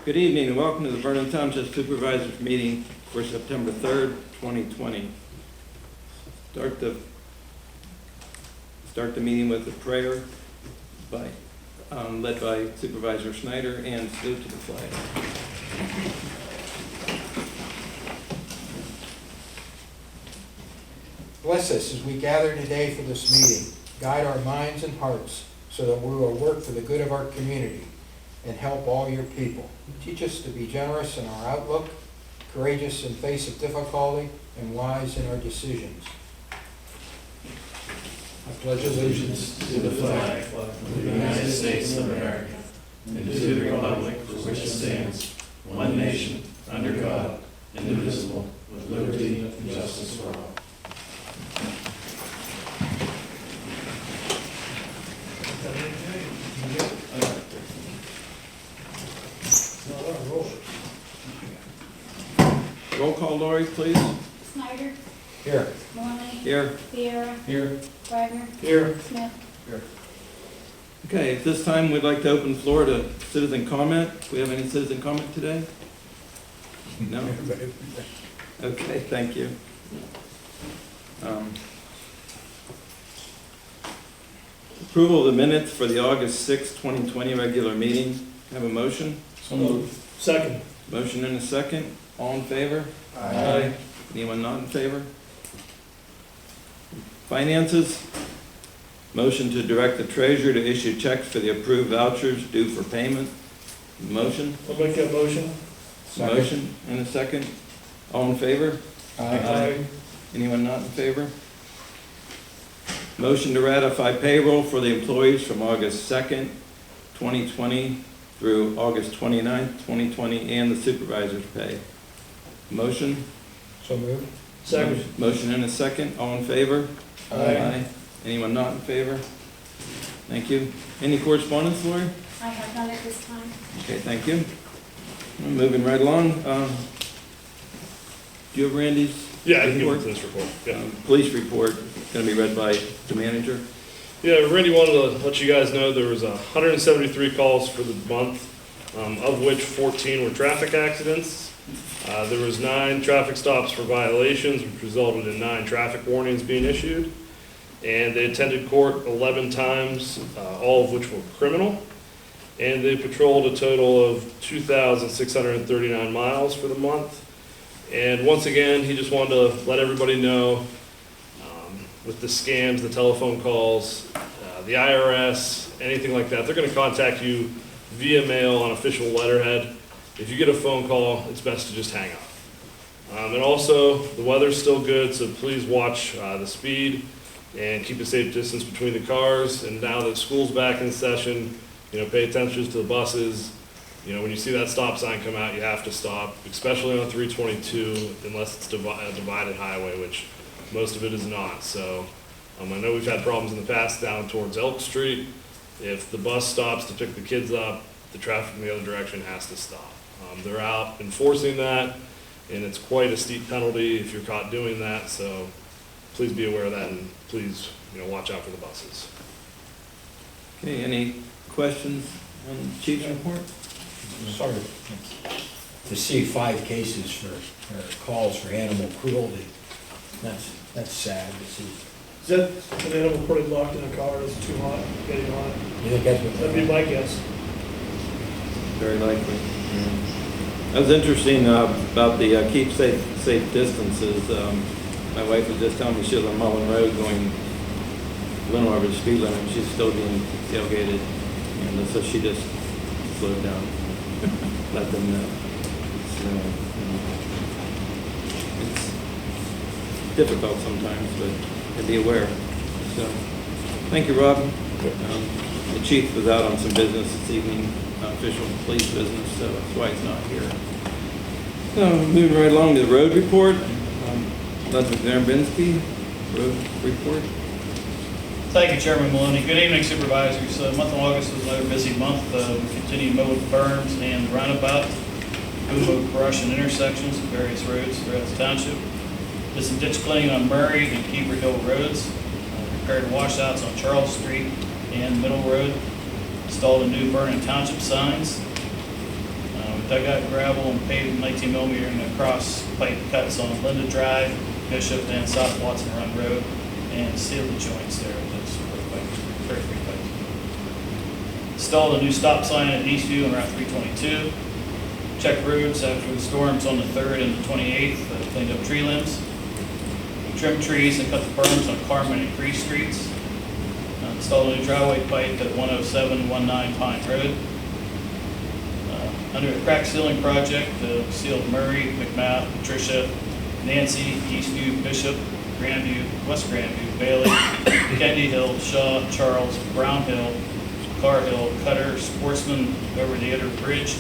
Good evening and welcome to the Vernon Township Supervisors meeting for September 3rd, 2020. Start the meeting with a prayer led by Supervisor Snyder and salute to the flag. Bless us as we gather today for this meeting. Guide our minds and hearts so that we will work for the good of our community and help all your people. Teach us to be generous in our outlook, courageous in face of difficulty, and wise in our decisions. I pledge allegiance to the flag of the United States of America and to the republic for which it stands, one nation, under God, indivisible, with liberty and justice for all. Roll call, Lori, please. Snyder. Here. Maloney. Here. Vieira. Here. Wagner. Here. Smith. Okay, at this time, we'd like to open the floor to citizen comment. Do we have any citizen comment today? No? Okay, thank you. Approval of the minutes for the August 6, 2020 regular meeting. Have a motion? So moved. Second. Motion and a second. All in favor? Aye. Anyone not in favor? Finances. Motion to direct the treasurer to issue checks for the approved vouchers due for payment. Motion? I'll make that motion. Second. Motion and a second. All in favor? Aye. Anyone not in favor? Motion to ratify payroll for the employees from August 2nd, 2020 through August 29th, 2020, and the supervisor's pay. Motion? So moved. Second. Motion and a second. All in favor? Aye. Anyone not in favor? Thank you. Any correspondence, Lori? I have none at this time. Okay, thank you. Moving right along. Do you have Randy's? Yeah, I can report? give this report. Yeah. Police report, going to be read by the manager. Yeah, Randy wanted to let you guys know there was 173 calls for the month, of which 14 were traffic accidents. There was 9 traffic stops for violations, which resulted in 9 traffic warnings being issued. And they attended court 11 times, all of which were criminal. And they patrolled a total of 2,639 miles for the month. And once again, he just wanted to let everybody know, with the scams, the telephone calls, the IRS, anything like that, they're going to contact you via mail on official letterhead. If you get a phone call, it's best to just hang up. And also, the weather's still good, so please watch the speed and keep a safe distance between the cars. And now that school's back in session, pay attention to the buses. When you see that stop sign come out, you have to stop, especially on 322, unless it's a divided highway, which most of it is not. So I know we've had problems in the past down towards Elk Street. If the bus stops to pick the kids up, the traffic in the other direction has to stop. They're out enforcing that, and it's quite a steep penalty if you're caught doing that. So please be aware of that, and please, watch out for the buses. Okay, any questions on the chief's report? Sorry to see 5 cases for calls for animal cruelty. That's sad to see. Is that an animal probably locked in a car? Is it too hot? Getting hot? You think that's what? That'd be my guess. Very likely. That was interesting about the keep safe distances. My wife was just telling me she was on Mullen Road going a little over the speed limit, and she's still being tailgated, and so she just slowed down, let them know. So, it's difficult sometimes, but be aware. So, thank you, Rob. The chief was out on some business this evening, official police business, so that's why he's not here. So, moving right along to the road report. Leslie Zarabinski, road report. Thank you, Chairman Maloney. Good evening, Supervisors. The month of August was another busy month. We continue to mow the berms and the roundabout, move brush and intersections at various roads throughout the township. Did some ditch cleaning on Murray and Keeper Hill roads. Repaired washouts on Charles Street and Middle Road. Installed a new Vernon Township signs. dugout gravel and paved 19 millimeter and cross pipe cuts on Linda Drive, Bishop, and South Watson Run Road, and sealed the joints there with those very big pipes. Installed a new stop sign at Eastview on Route 322. Checked roads after the storms on the 3rd and the 28th, cleaned up tree limbs. Trimmed trees and cut the berms on Carmen and Cree Streets. Installed a new driveway pipe at 10719 Pine Road. Under a crack sealing project, sealed Murray, McMath, Patricia, Nancy, Eastview, Bishop, Grandview, West Grandview, Bailey, Kennedy Hill, Shaw, Charles, Brown Hill, Carr Hill, Cutter, Sportsman over the Eder Bridge,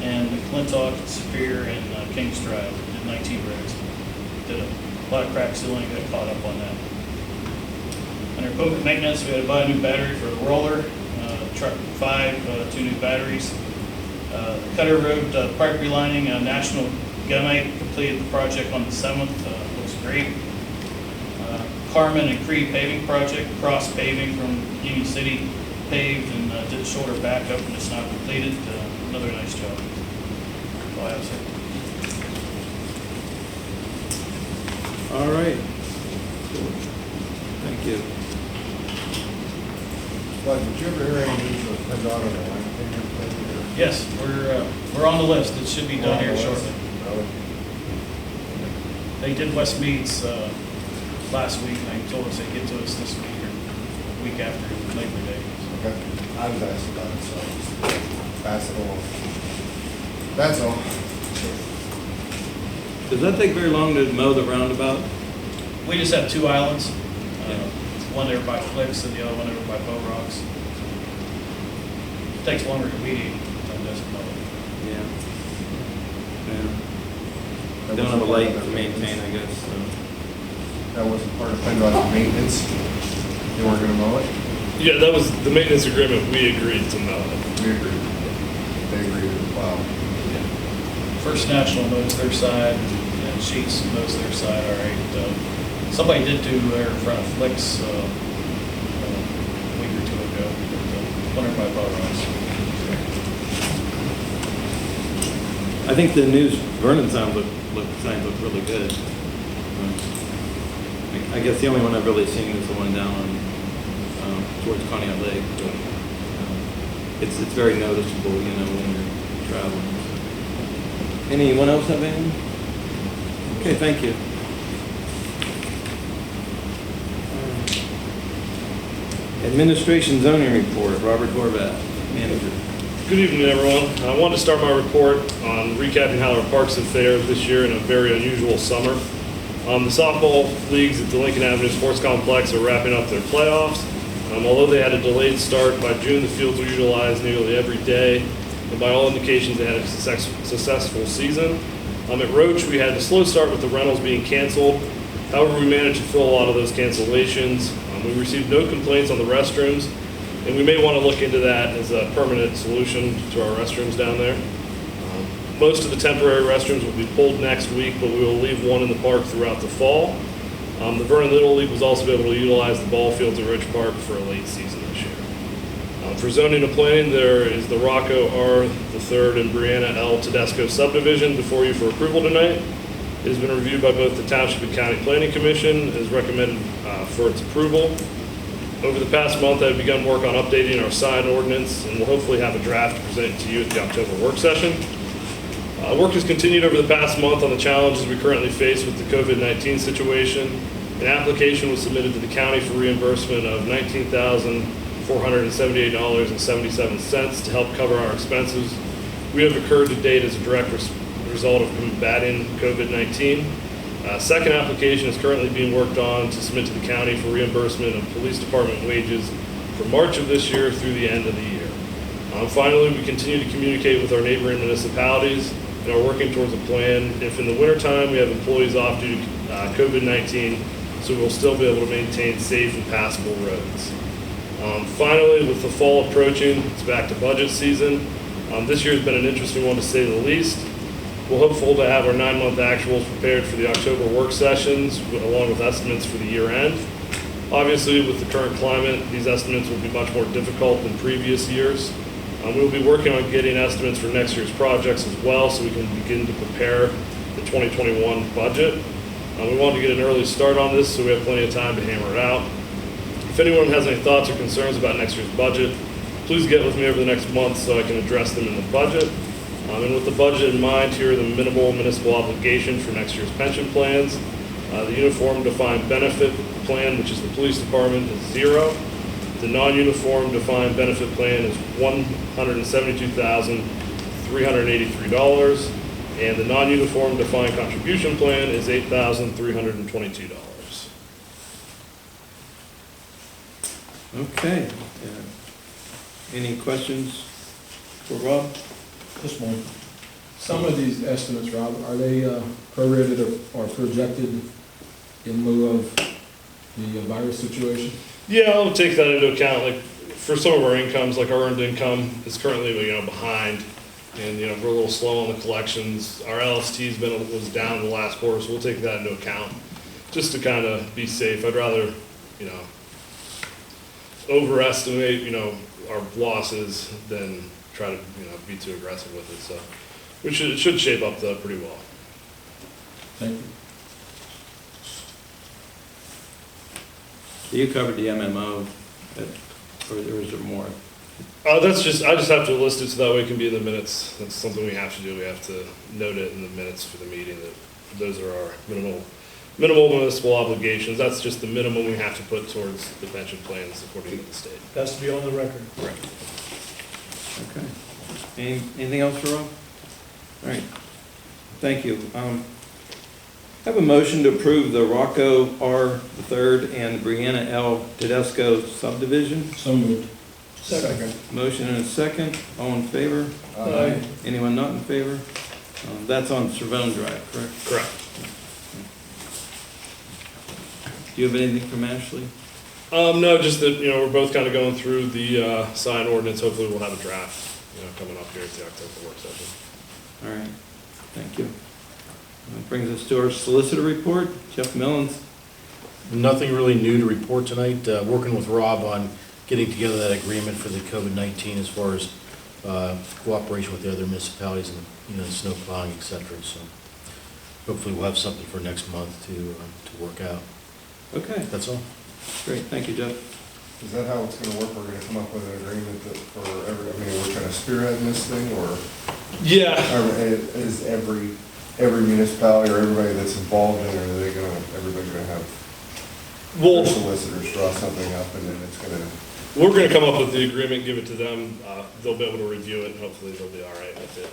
and McClintock, Superior, and Kings Drive, did 19 roads. Did a lot of crack sealing, got caught up on that. Under equipment maintenance, we had to buy a new battery for the roller, truck 5, 2 new batteries. Cutter Road pipe relining, National Gunite completed the project on the 7th, looks great. Carmen and Cree paving project, cross paving from Union City paved and did the shoulder backup and it's now completed. Another nice job. That's all I have to say. All right. Thank you. But did you ever hear any news of PennDOT on the line thing? Yes, we're on the list. It should be done here shortly. They did West Meads last week, and they told us they'd get to us this week or week after Labor Day. Okay, I was asked about it, so I just pass it along. That's all. Does that take very long to mow the roundabout? We just have 2 islands, one there by Flicks and the other one over by Bow Rocks. It takes longer to weed than it does to mow. Yeah. Don't have a lake to maintain, I guess, so. That wasn't part of PennDOT's maintenance. They weren't gonna mow it? Yeah, that was the maintenance agreement. We agreed to mow it. We agreed. They agreed to plow. First National mows their side, and Sheets mows their side, all right. Somebody did do their front of Flicks a week or 2 ago, one by Bow Rocks. I think the new Vernon signs look really good. I guess the only one I've really seen is the one down on towards Conneaut Lake. But, it's very noticeable, you know, when you're traveling. Anyone else have anything? Okay, thank you. Administration zoning report, Robert Horvath, manager. Good evening, everyone. I wanted to start my report on recapping how our parks have fared this year in a very unusual summer. The softball leagues at the Lincoln Avenue Sports Complex are wrapping up their playoffs. Although they had a delayed start, by June the fields were utilized nearly every day, and by all indications they had a successful season. At Roach, we had a slow start with the rentals being canceled. However, we managed to fill a lot of those cancellations. We received no complaints on the restrooms, and we may want to look into that as a permanent solution to our restrooms down there. Most of the temporary restrooms will be pulled next week, but we will leave one in the park throughout the fall. The Vernon Little League was also able to utilize the ball fields at Ridge Park for a late season this year. For zoning and planning, there is the Rocco R. III and Brianna L. Tedesco subdivision before you for approval tonight. It has been reviewed by both the Township and County Planning Commission and is recommended for its approval. Over the past month, I've begun work on updating our sign ordinance, and we'll hopefully have a draft presented to you at the October work session. Work has continued over the past month on the challenges we currently face with the COVID-19 situation. An application was submitted to the county for reimbursement of $19,478.77 to help cover our expenses we have incurred to date as a direct result of combating COVID-19. Second application is currently being worked on to submit to the county for reimbursement of police department wages for March of this year through the end of the year. Finally, we continue to communicate with our neighboring municipalities and are working towards a plan if in the wintertime we have employees off due to COVID-19, so we'll still be able to maintain safe and passable roads. Finally, with the fall approaching, it's back to budget season. This year has been an interesting one to say the least. We're hopeful to have our 9-month actuals prepared for the October work sessions, along with estimates for the year end. Obviously, with the current climate, these estimates will be much more difficult than previous years. We'll be working on getting estimates for next year's projects as well, so we can begin to prepare the 2021 budget. We wanted to get an early start on this, so we have plenty of time to hammer it out. If anyone has any thoughts or concerns about next year's budget, please get with me over the next month so I can address them in the budget. And with the budget in mind, here are the minimal municipal obligations for next year's pension plans. The uniform defined benefit plan, which is the police department, is $0. The non-uniform defined benefit plan is $172,383. And the non-uniform defined contribution plan is $8,322. Okay. Any questions for Rob? Just one. Some of these estimates, Rob, are they prorated or projected in lieu of the virus situation? Yeah, I'll take that into account. Like for some of our incomes, like our earned income is currently behind, and we're a little slow on the collections. Our LST's was down in the last quarter, so we'll take that into account just to kind of be safe. I'd rather overestimate our losses than try to be too aggressive with it. So it should shape up pretty well. Thank you. So you covered the MMO, or is there more? I just have to list it so that way it can be in the minutes. That's something we have to do. We have to note it in the minutes for the meeting that those are our minimal municipal obligations. That's just the minimum we have to put towards the pension plans according to the state. Has to be on the record. Correct. Okay. Anything else for Rob? All right. Thank you. I have a motion to approve the Rocco R. III and Brianna L. Tedesco subdivision. So moved. Second. Motion and a second. All in favor? Aye. Anyone not in favor? That's on Cervone Drive, correct? Correct. Do you have anything from Ashley? No, just that, we're both kind of going through the sign ordinance. Hopefully we'll have a draft, coming up here at the October work session. All right. Thank you. That brings us to our solicitor report. Jeff Millens. Nothing really new to report tonight. Working with Rob on getting together that agreement for the COVID-19 as far as cooperation with the other municipalities and, snow plowing, et cetera. So hopefully we'll have something for next month to work out. Okay. That's all. Great. Thank you, Jeff. Is that how it's gonna work? We're gonna come up with an agreement that for we're kind of spearheading this thing, or Yeah. is every municipality or everybody that's involved in it, everybody gonna have their solicitors draw something up and then it's gonna... We're going to come up with the agreement, give it to them. They'll be able to review it, and hopefully they'll be all right with it.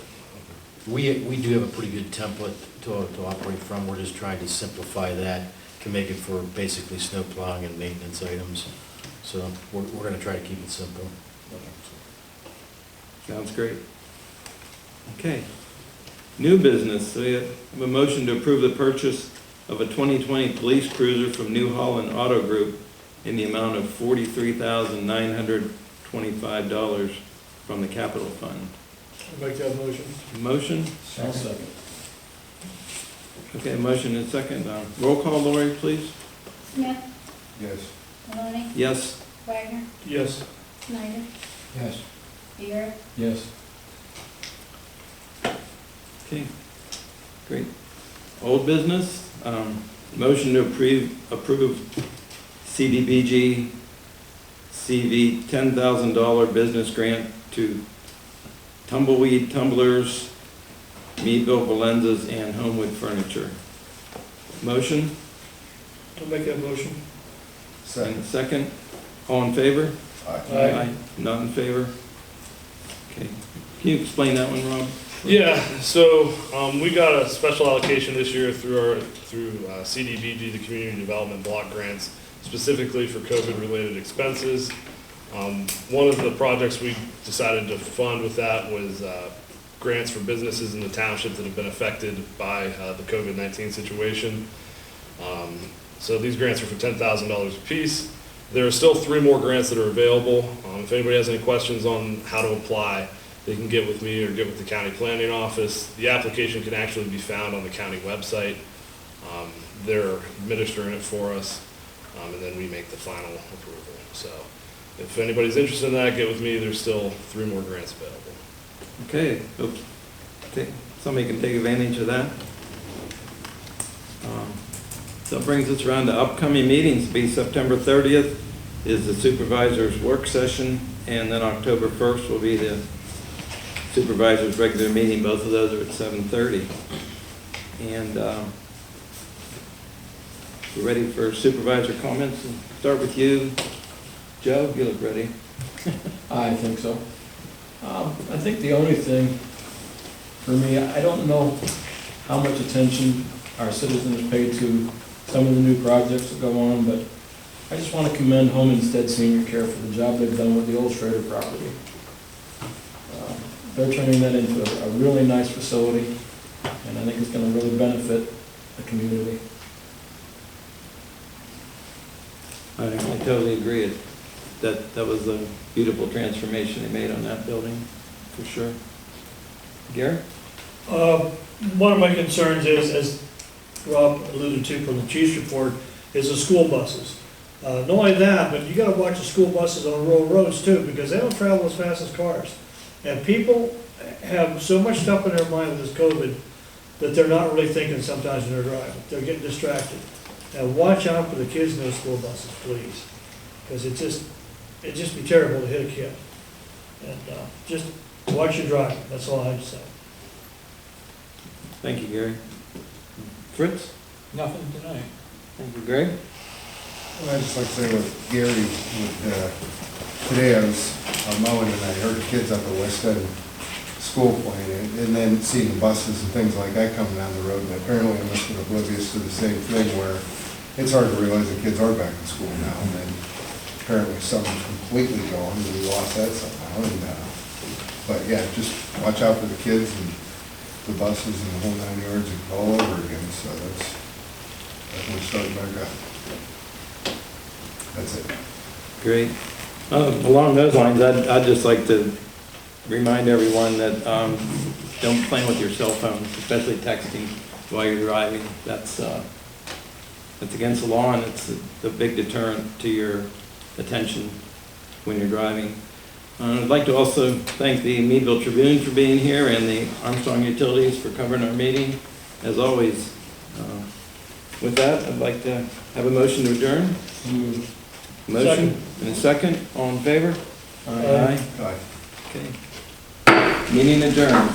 We do have a pretty good template to operate from. We're just trying to simplify that, can make it for basically snow plowing and maintenance items. So we're going to try to keep it simple. Sounds great. Okay. New business. So we have a motion to approve the purchase of a 2020 police cruiser from New Holland Auto Group in the amount of $43,925 from the capital fund. I'll make that motion. Motion? I'll second. Okay, motion and second. Roll call, Lori, please. Smith, Yes. Maloney, Yes. Wagner, Yes. Snyder, Yes. Beer, Yes. Okay, great. Old business, motion to approve CDBG CV $10,000 business grant to Tumbleweed Tumblers, Meadville Valenzas, and Homewood Furniture. Motion? I'll make that motion. Second. Second. All in favor? Aye. Not in favor? Okay. Can you explain that one, Rob? Yeah, so we got a special allocation this year through CDBG, the Community Development Block Grants, specifically for COVID-related expenses. One of the projects we decided to fund with that was grants for businesses in the township that have been affected by the COVID-19 situation. So these grants are for $10,000 apiece. There are still 3 more grants that are available. If anybody has any questions on how to apply, they can get with me or get with the county planning office. The application can actually be found on the county website. They're administering it for us, and then we make the final approval. So if anybody's interested in that, get with me. There's still 3 more grants available. Okay, somebody can take advantage of that. So that brings us around to upcoming meetings. Be September 30th is the supervisors' work session, and then October 1st will be the supervisors' regular meeting. Both of those are at 7:30. And we're ready for supervisor comments. And start with you, Joe. You look ready. I think so. I think the only thing for me, I don't know how much attention our citizens pay to some of the new projects that go on, but I just want to commend Home Instead Senior Care for the job they've done with the old Schrader property. They're turning that into a really nice facility, and I think it's going to really benefit the community. I totally agree. That was a beautiful transformation they made on that building, for sure. Gary? One of my concerns is, as Rob alluded to from the chief's report, is the school buses. Not only that, but you gotta watch the school buses on rural roads too, because they don't travel as fast as cars. And people have so much stuff in their mind with this COVID that they're not really thinking sometimes when they're driving. They're getting distracted. Now watch out for the kids in those school buses, please. Because it'd just be terrible to hit a kid. And just watch your driving, that's all I have to say. Thank you, Gary. Fritz? Nothing tonight. Thank you, Greg. Well, I'd just like to say with Gary, today I was mowing and I heard the kids up at West End School playing, and then seeing the buses and things like that coming down the road, and apparently I must have been oblivious to the same thing where it's hard to realize the kids are back in school now, and then apparently summer's completely gone, and we lost that somehow, but yeah, just watch out for the kids and the buses and the whole 9 yards all over again, so that's definitely starting back up. That's it. Great. Along those lines, I'd just like to remind everyone that don't play with your cell phones, especially texting while you're driving. That's against the law, and it's a big deterrent to your attention when you're driving. I'd like to also thank the Meadville Tribune for being here and the Armstrong Utilities for covering our meeting, as always. With that, I'd like to have a motion to adjourn. Motion and a second. All in favor? Aye. Bye. Okay. Meeting adjourned.